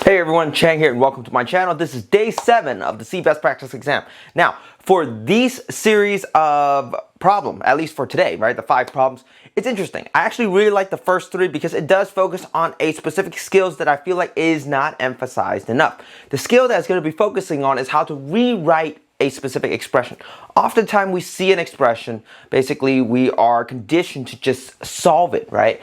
Hey everyone, Chang here and welcome to my channel. This is day 7 of the CBEST practice exam. Now, for these series of problem, at least for today, right, the 5 problems, it's interesting. I actually really like the first 3 because it does focus on a specific skills that I feel like is not emphasized enough. The skill that's going to be focusing on is how to rewrite a specific expression. Oftentimes we see an expression, basically we are conditioned to just solve it, right?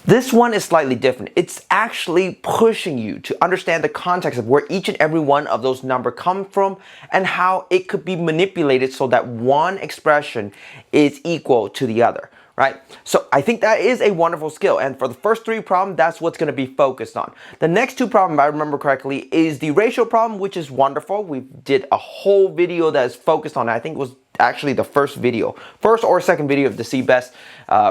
This one is slightly different. It's actually pushing you to understand the context of where each and every one of those numbers come from and how it could be manipulated so that one expression is equal to the other, right? So I think that is a wonderful skill. And for the first 3 problems, that's what's going to be focused on. The next 2 problems, if I remember correctly, is the ratio problem, which is wonderful. We did a whole video that is focused on, I think it was actually the first or second video of the CBEST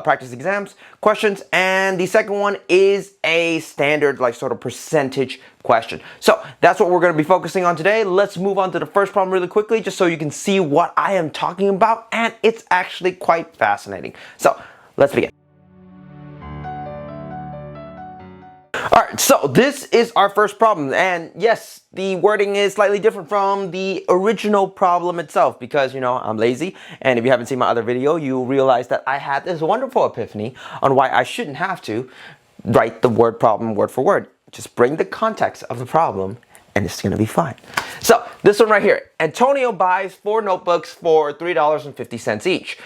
practice exams questions, and the second one is a standard like sort of percentage question. So that's what we're going to be focusing on today. Let's move on to the first problem really quickly just so you can see what I am talking about, and it's actually quite fascinating. So let's begin. Alright, so this is our first problem, and yes, the wording is slightly different from the original problem itself because, you know, I'm lazy, and if you haven't seen my other video, you'll realize that I had this wonderful epiphany on why I shouldn't have to write the word problem word for word. Just bring the context of the problem and it's gonna be fine. So, this one right here, Antonio buys 4 notebooks for $3.50 each.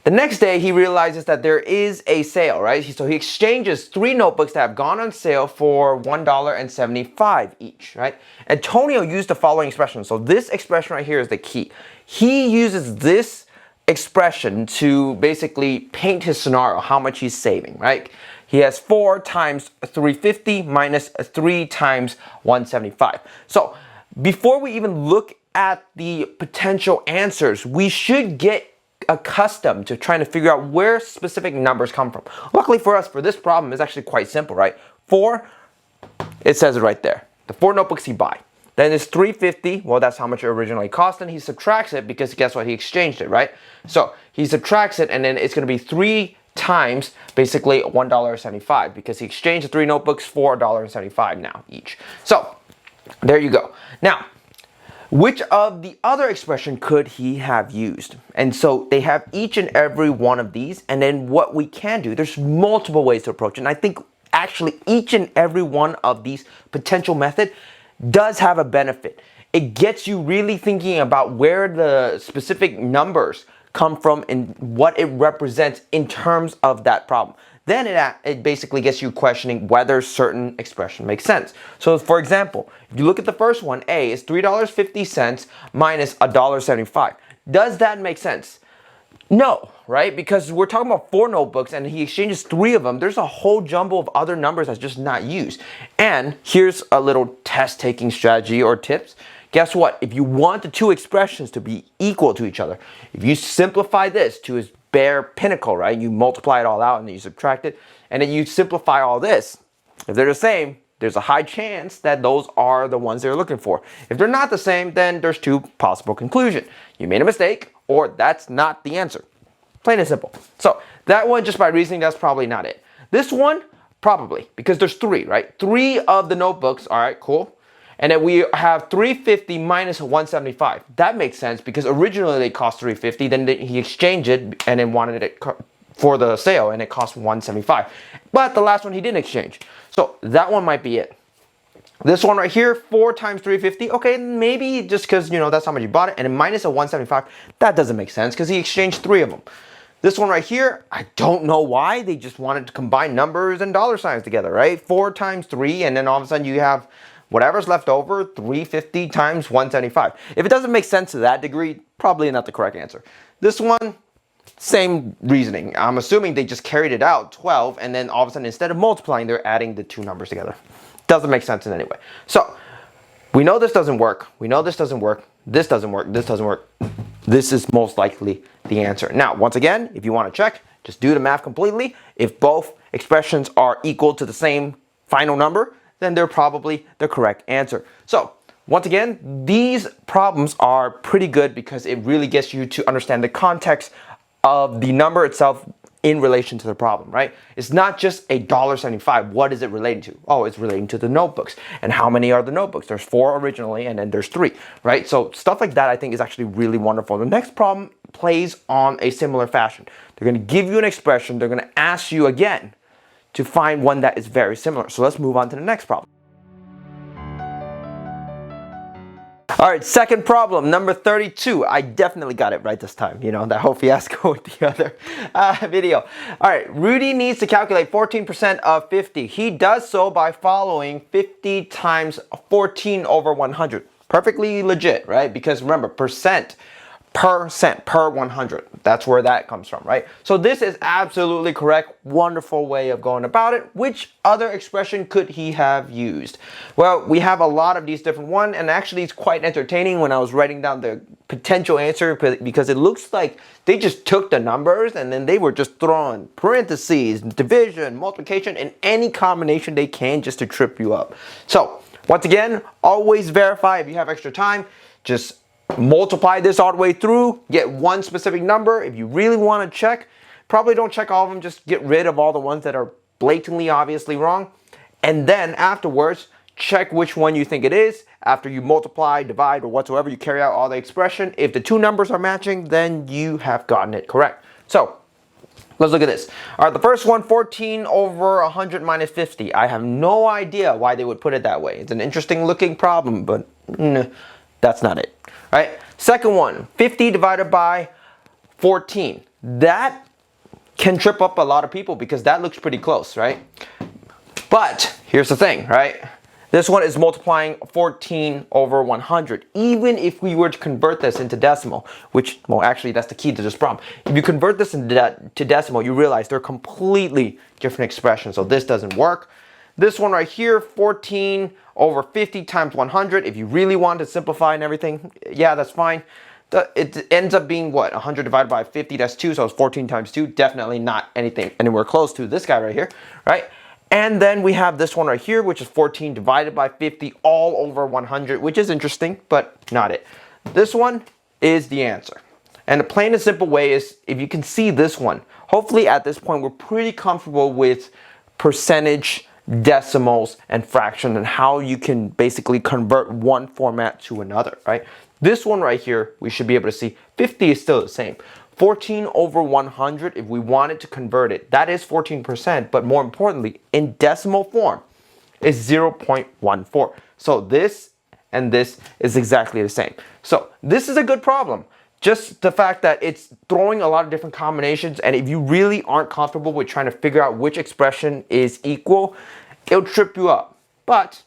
The next day, he realizes that there is a sale, right? So he exchanges 3 notebooks that have gone on sale for $1.75 each, right? Antonio used the following expression. So this expression right here is the key. He uses this expression to basically paint his scenario, how much he's saving, right? He has 4 times 350 minus 3 times 175. So before we even look at the potential answers, we should get accustomed to trying to figure out where specific numbers come from. Luckily for us, for this problem, it's actually quite simple, right? 4, it says it right there. The 4 notebooks he buy. Then it's 350, well, that's how much it originally cost, and he subtracts it because guess what? He exchanged it, right? So he subtracts it, and then it's going to be 3 times basically $1.75 because he exchanged the 3 notebooks for $1.75 now each. So there you go. Now, which of the other expression could he have used? And so they have each and every one of these, and then what we can do, there's multiple ways to approach it. And I think actually each and every one of these potential method does have a benefit. It gets you really thinking about where the specific numbers come from and what it represents in terms of that problem. Then it basically gets you questioning whether certain expression makes sense. So for example, if you look at the first one, A is $3.50 minus $1.75. Does that make sense? No, right? Because we're talking about 4 notebooks and he exchanges 3 of them. There's a whole jumble of other numbers that's just not used. And here's a little test-taking strategy or tips. Guess what? If you want the 2 expressions to be equal to each other, if you simplify this to its bare pinnacle, right? You multiply it all out and then you subtract it, and then you simplify all this. If they're the same, there's a high chance that those are the ones they're looking for. If they're not the same, then there's 2 possible conclusions. You made a mistake, or that's not the answer. Plain and simple. So that one, just by reasoning, that's probably not it. This one, probably, because there's 3, right? 3 of the notebooks, all right, cool. And then we have 350 minus 175. That makes sense because originally they cost 350. Then he exchanged it and then wanted it for the sale, and it cost 175. But the last one he didn't exchange. So that one might be it. This one right here, 4 times 350. Okay, maybe just because, you know, that's how much you bought it. And then minus a 175. That doesn't make sense because he exchanged 3 of them. This one right here, I don't know why. They just wanted to combine numbers and dollar signs together, right? 4 times 3, and then all of a sudden you have whatever's left over, 350 times 175. If it doesn't make sense to that degree, probably not the correct answer. This one, same reasoning. I'm assuming they just carried it out, 12, and then all of a sudden instead of multiplying, they're adding the 2 numbers together. Doesn't make sense in any way. So, we know this doesn't work. We know this doesn't work. This doesn't work. This doesn't work. This is most likely the answer. Now, once again, if you want to check, just do the math completely. If both expressions are equal to the same final number, then they're probably the correct answer. So, once again, these problems are pretty good because it really gets you to understand the context of the number itself in relation to the problem, right? It's not just $1.75. What is it relating to? Oh, it's relating to the notebooks. And how many are the notebooks? There's 4 originally, and then there's 3, right? So stuff like that I think is actually really wonderful. The next problem plays on a similar fashion. They're going to give you an expression. They're going to ask you again to find one that is very similar. So let's move on to the next problem. All right, second problem, number 32. I definitely got it right this time. You know, that whole fiasco with the other video. All right, Rudy needs to calculate 14% of 50. He does so by following 50 times 14 over 100. Perfectly legit, right? Because remember, percent per 100. That's where that comes from, right? So this is absolutely correct. Wonderful way of going about it. Which other expression could he have used? Well, we have a lot of these different ones, and actually it's quite entertaining when I was writing down the potential answer, because it looks like they just took the numbers and then they were just throwing parentheses, division, multiplication, and any combination they can just to trip you up. So once again, always verify. If you have extra time, just multiply this all the way through, get one specific number. If you really want to check, probably don't check all of them, just get rid of all the ones that are blatantly obviously wrong, and then afterwards check which one you think it is. After you multiply, divide, or whatsoever, you carry out all the expression. If the two numbers are matching, then you have gotten it correct. So let's look at this. All right, the first one, 14 over 100 minus 50. I have no idea why they would put it that way. It's an interesting looking problem, but that's not it. Right? Second one, 50 divided by 14. That can trip up a lot of people because that looks pretty close, right? But here's the thing, right? This one is multiplying 14 over 100. Even if we were to convert this into decimal, which, well, actually that's the key to this problem. If you convert this to decimal, you realize they're completely different expressions. So this doesn't work. This one right here, 14 over 50 times 100. If you really want to simplify and everything, yeah, that's fine. It ends up being what? 100 divided by 50, that's 2, so it's 14 times 2. Definitely not anywhere close to this guy right here, right? And then we have this one right here, which is 14 divided by 50 all over 100, which is interesting, but not it. This one is the answer. And the plain and simple way is, if you can see this one, hopefully at this point we're pretty comfortable with percentage, decimals, and fraction, and how you can basically convert one format to another, right? This one right here, we should be able to see 50 is still the same. 14 over 100, if we wanted to convert it, that is 14%, but more importantly, in decimal form, is 0.14. So this and this is exactly the same. So this is a good problem. Just the fact that it's throwing a lot of different combinations, and if you really aren't comfortable with trying to figure out which expression is equal, it'll trip you up. But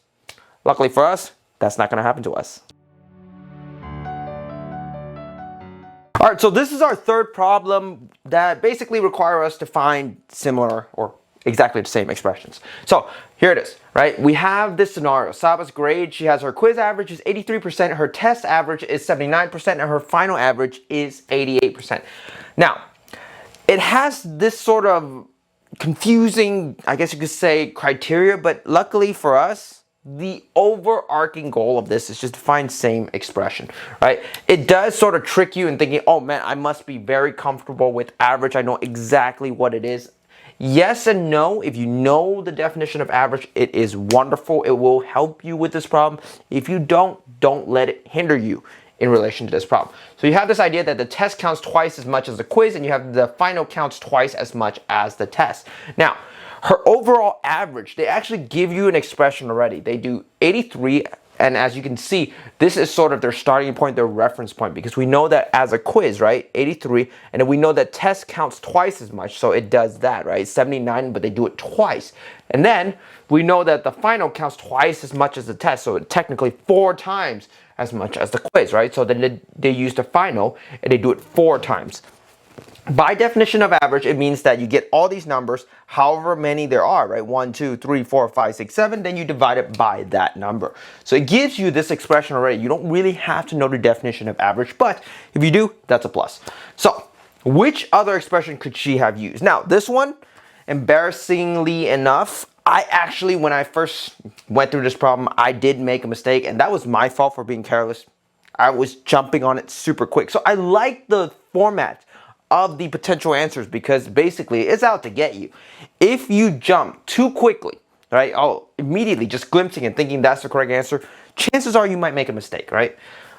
luckily for us, that's not going to happen to us. All right, so this is our third problem that basically require us to find similar or exactly the same expressions. So here it is, right? We have this scenario. Saba's grade, she has her quiz average is 83%, her test average is 79%, and her final average is 88%. Now, it has this sort of confusing, I guess you could say, criteria, but luckily for us, the overarching goal of this is just to find same expression, right? It does sort of trick you in thinking, oh man, I must be very comfortable with average. I know exactly what it is. Yes and no. If you know the definition of average, it is wonderful. It will help you with this problem. If you don't let it hinder you in relation to this problem. So you have this idea that the test counts twice as much as the quiz, and you have the final counts twice as much as the test. Now, her overall average, they actually give you an expression already. They do 83, and as you can see, this is sort of their starting point, their reference point, because we know that as a quiz, right, 83, and then we know that test counts twice as much, so it does that, right, 79, but they do it twice. And then we know that the final counts twice as much as the test, so it technically 4 times as much as the quiz, right? So then they use the final, and they do it 4 times. By definition of average, it means that you get all these numbers, however many there are, right? 1, 2, 3, 4, 5, 6, 7, then you divide it by that number. So it gives you this expression already. You don't really have to know the definition of average, but if you do, that's a plus. So which other expression could she have used? Now, this one, embarrassingly enough, I actually, when I first went through this problem, I did make a mistake, and that was my fault for being careless. I was jumping on it super quick. So I like the format of the potential answers because basically it's out to get you. If you jump too quickly, right, immediately just glimpsing and thinking that's the correct answer, chances are you might make a mistake, right?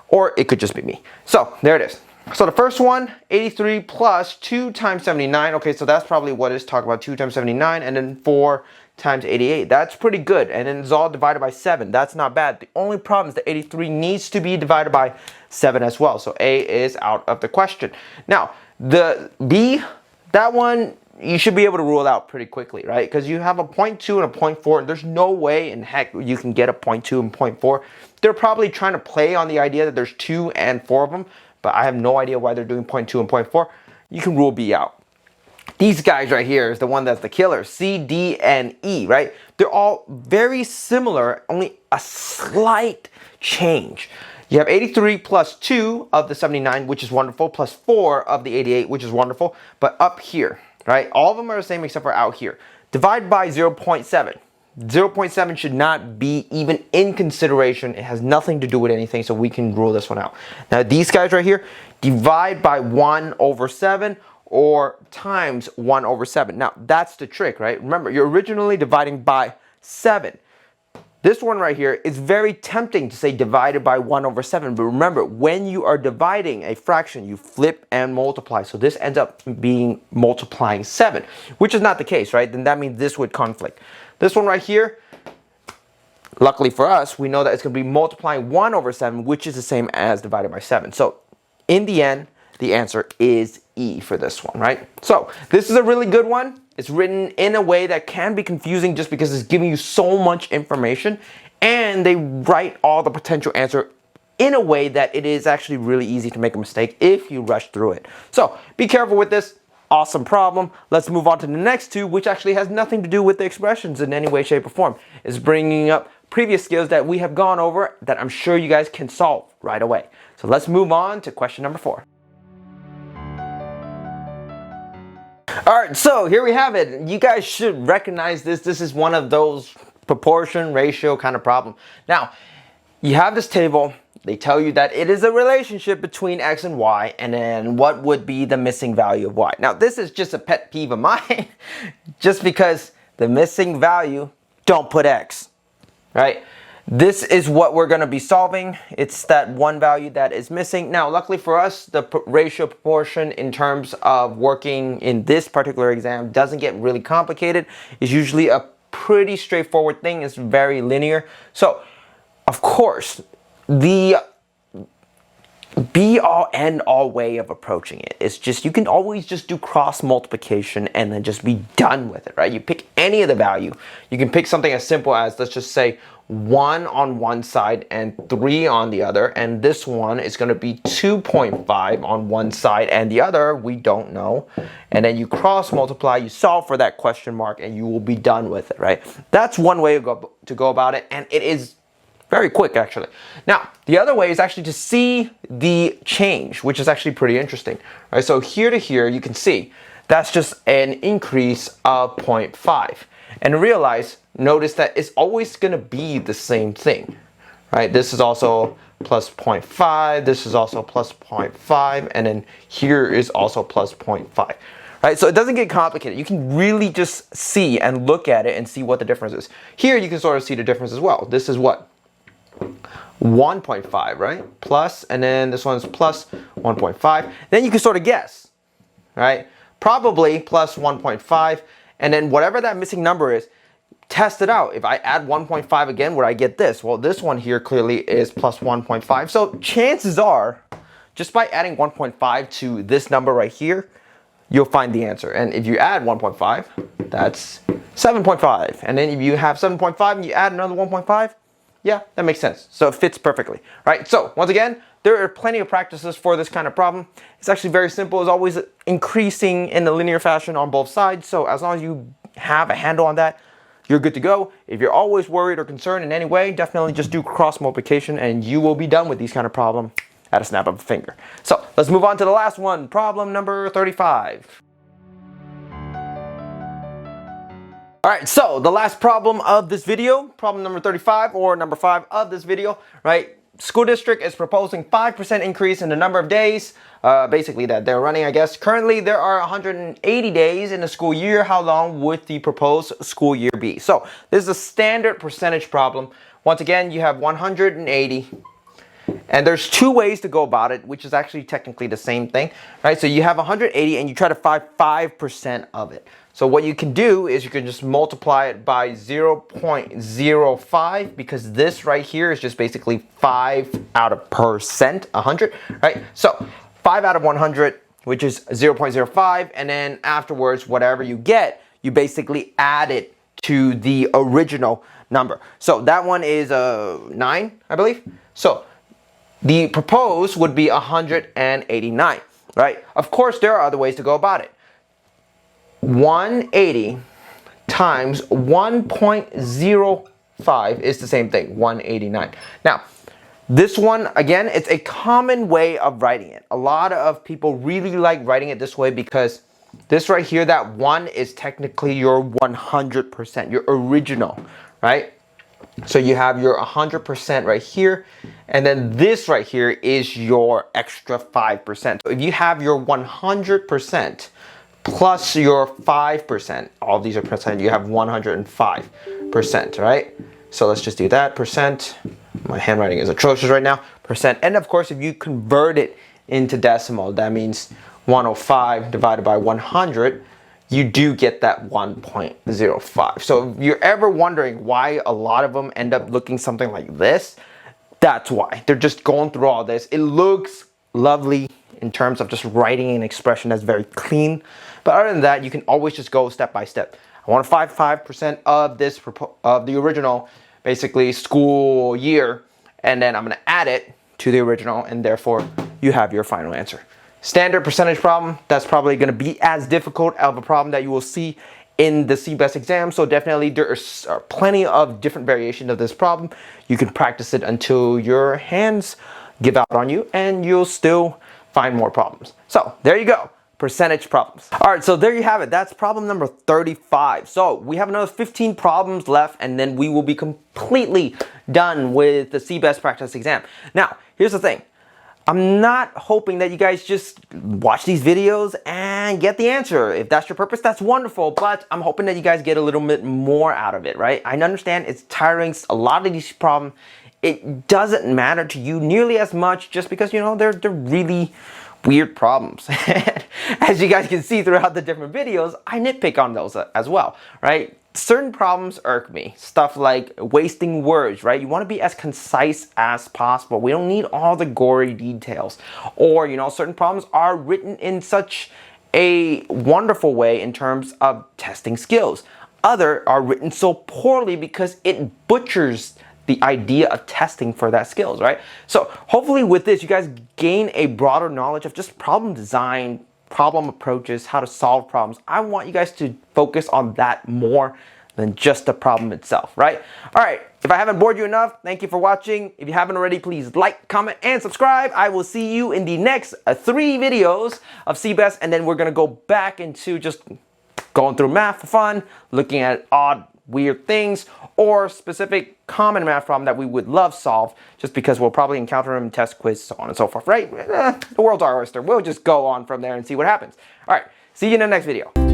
Or it could just be me. So there it is. So the first one, 83 plus 2 times 79. Okay, so that's probably what it's talking about, 2 times 79, and then 4 times 88. That's pretty good. And then it's all divided by 7. That's not bad. The only problem is that 83 needs to be divided by 7 as well. So A is out of the question. Now, the B, that one, you should be able to rule out pretty quickly, right? Because you have a 0.2 and a 0.4. There's no way in heck you can get a 0.2 and 0.4. They're probably trying to play on the idea that there's 2 and 4 of them, but I have no idea why they're doing 0.2 and 0.4. You can rule B out. These guys right here is the one that's the killer. C, D, and E, right? They're all very similar, only a slight change. You have 83 plus 2 of the 79, which is wonderful, plus 4 of the 88, which is wonderful. But up here, right, all of them are the same except for out here. Divide by 0.7. 0.7 should not be even in consideration. It has nothing to do with anything, so we can rule this one out. Now, these guys right here, divide by 1 over 7 or times 1 over 7. Now, that's the trick, right? Remember, you're originally dividing by 7. This one right here is very tempting to say divided by 1 over 7. But remember, when you are dividing a fraction, you flip and multiply. So this ends up being multiplying 7, which is not the case, right? Then that means this would conflict. This one right here, luckily for us, we know that it's going to be multiplying 1 over 7, which is the same as divided by 7. So in the end, the answer is E for this one, right? So this is a really good one. It's written in a way that can be confusing just because it's giving you so much information, and they write all the potential answer in a way that it is actually really easy to make a mistake if you rush through it. So be careful with this. Awesome problem. Let's move on to the next two, which actually has nothing to do with the expressions in any way, shape, or form. It's bringing up previous skills that we have gone over that I'm sure you guys can solve right away. So let's move on to question number 4. Alright, so here we have it. You guys should recognize this. This is one of those proportion, ratio kind of problem. Now, you have this table. They tell you that it is a relationship between x and y, and then what would be the missing value of y. Now, this is just a pet peeve of mine, just because the missing value, don't put x, right? This is what we're going to be solving. It's that one value that is missing. Now, luckily for us, the ratio proportion in terms of working in this particular exam doesn't get really complicated. It's usually a pretty straightforward thing. It's very linear. So, of course, the be all end all way of approaching it is just, you can always just do cross multiplication and then just be done with it, right? You pick any of the value. You can pick something as simple as, let's just say 1 on one side and 3 on the other, and this one is going to be 2.5 on one side and the other we don't know, and then you cross multiply, you solve for that question mark, and you will be done with it, right? That's one way to go about it, and it is very quick, actually. Now, the other way is actually to see the change, which is actually pretty interesting. Right? So here to here, you can see that's just an increase of 0.5. And realize, notice that it's always going to be the same thing. Right? This is also plus 0.5. This is also plus 0.5. And then here is also plus 0.5. Right? So it doesn't get complicated. You can really just see and look at it and see what the difference is. Here you can sort of see the difference as well. This is what? 1.5, right? Plus, and then this one's plus 1.5. Then you can sort of guess, right? Probably plus 1.5, and then whatever that missing number is, test it out. If I add 1.5 again, would I get this? Well, this one here clearly is plus 1.5. So chances are, just by adding 1.5 to this number right here, you'll find the answer. And if you add 1.5, that's 7.5. And then if you have 7.5 and you add another 1.5, yeah, that makes sense. So it fits perfectly, right? So once again, there are plenty of practices for this kind of problem. It's actually very simple. It's always increasing in a linear fashion on both sides. So as long as you have a handle on that, you're good to go. If you're always worried or concerned in any way, definitely just do cross multiplication and you will be done with these kind of problems at a snap of a finger. So let's move on to the last one, problem number 35. Alright, so the last problem of this video, problem number 35 or number 5 of this video, right? school district is proposing 5% increase in the number of days, basically that they're running, I guess. Currently, there are 180 days in the school year. How long would the proposed school year be? So this is a standard percentage problem. Once again, you have 180. And there's two ways to go about it, which is actually technically the same thing, right? So you have 180 and you try to find 5% of it. So what you can do is you can just multiply it by 0.05, because this right here is just basically 5 out of percent, 100, right? So 5 out of 100, which is 0.05, and then afterwards, whatever you get, you basically add it to the original number. So that one is 9, I believe. So the proposed would be 189, right? Of course, there are other ways to go about it. 180 times 1.05 is the same thing, 189. Now, this one, again, it's a common way of writing it. A lot of people really like writing it this way because this right here, that 1 is technically your 100%, your original, right? So you have your 100% right here, and then this right here is your extra 5%. So if you have your 100% plus your 5%, all these are percent, you have 105%, right? So let's just do that, percent. My handwriting is atrocious right now, percent. And of course, if you convert it into decimal, that means 105 divided by 100, you do get that 1.05. So if you're ever wondering why a lot of them end up looking something like this, that's why. They're just going through all this. It looks lovely in terms of just writing an expression that's very clean. But other than that, you can always just go step by step. I want to find 5% of this, of the original, basically school year, and then I'm going to add it to the original, and therefore you have your final answer. Standard percentage problem, that's probably going to be as difficult of a problem that you will see in the CBEST exam. So definitely there are plenty of different variations of this problem. You can practice it until your hands give out on you and you'll still find more problems. So there you go, percentage problems. All right, so there you have it. That's problem number 35. So we have another 15 problems left and then we will be completely done with the CBEST practice exam. Now, here's the thing. I'm not hoping that you guys just watch these videos and get the answer. If that's your purpose, that's wonderful, but I'm hoping that you guys get a little bit more out of it, right? I understand it's tiring. A lot of these problems, it doesn't matter to you nearly as much just because, you know, they're really weird problems. As you guys can see throughout the different videos, I nitpick on those as well, right? Certain problems irk me. Stuff like wasting words, right? You want to be as concise as possible. We don't need all the gory details. Or, you know, certain problems are written in such a wonderful way in terms of testing skills. Other are written so poorly because it butchers the idea of testing for that skills, right? So hopefully with this, you guys gain a broader knowledge of just problem design, problem approaches, how to solve problems. I want you guys to focus on that more than just the problem itself, right? All right, if I haven't bored you enough, thank you for watching. If you haven't already, please like, comment, and subscribe. I will see you in the next 3 videos of CBEST, and then we're gonna go back into just going through math for fun, looking at odd, weird things, or specific common math problem that we would love solve just because we'll probably encounter them in test quiz, so on and so forth, right? The world's our oyster. We'll just go on from there and see what happens. All right, see you in the next video.